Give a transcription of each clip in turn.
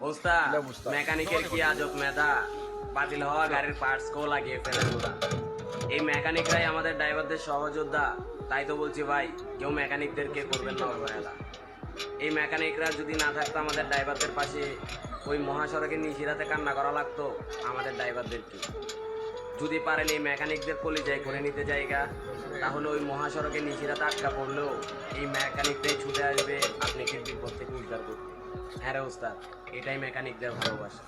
ওস্তাদ মেকানিকের কি আজব মেধা, বাতিল হওয়া গাড়ির পার্টস কেও লাগিয়ে ফেলে ওরা। এই মেকানিকরাই আমাদের ড্রাইভারদের সহযোদ্ধা। তাই তো বলছি ভাই, কেউ মেকানিকদেরকে করবেন না অবহেলা। এই মেকানিকরা যদি না থাকতো আমাদের ড্রাইভারদের পাশে, ওই মহাসড়কের নিশিরাতে কান্না করা লাগতো আমাদের ড্রাইভারদেরকে। যদি পারেন এই মেকানিকদের কলিজায় করে নিতে জায়গা, তাহলে ওই মহাসড়কে নিশিরাতে আটকা পড়লেও এই মেকানিকটাই ছুটে আসবে আপনাকে বিপদ থেকে উদ্ধার করতে। হ্যাঁ রে ওস্তাদ, এটাই মেকানিকদের ভালোবাসা।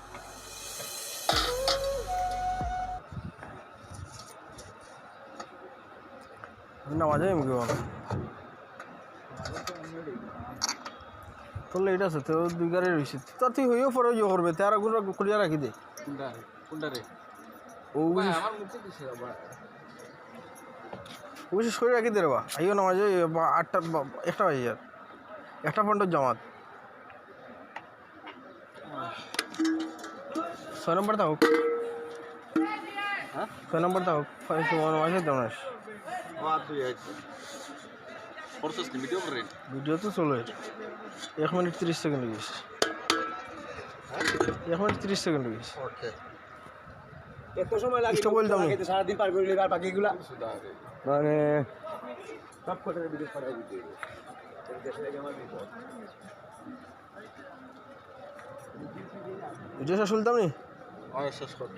নামাজে এমকি বলো তোর লেট আছে তো, দুই গাড়ি রয়েছে তোর তুই হইও পরে ইয়ে করবে তার আগুন করিয়া রাখি দে। ও বিশেষ করে রাখি দে রে বা আইও নামাজে 8টা 1টা বাজে আর 1টা পর্যন্ত জামাত 6 নম্বর থাকুক, 6 নম্বর থাকুক নামাজে দেওয়াস ভিডিও তো চলো 1 মিনিট 30 সেকেন্ড গেছে, 1 মিনিট 30 সেকেন্ড গেছে। এত সময় লাগে বলতাম সারাদিন পার করে আর বাকিগুলা মানে সব করে ভিডিও করাই দিতে ভিডিও শেষ করতাম নি শেষ কর।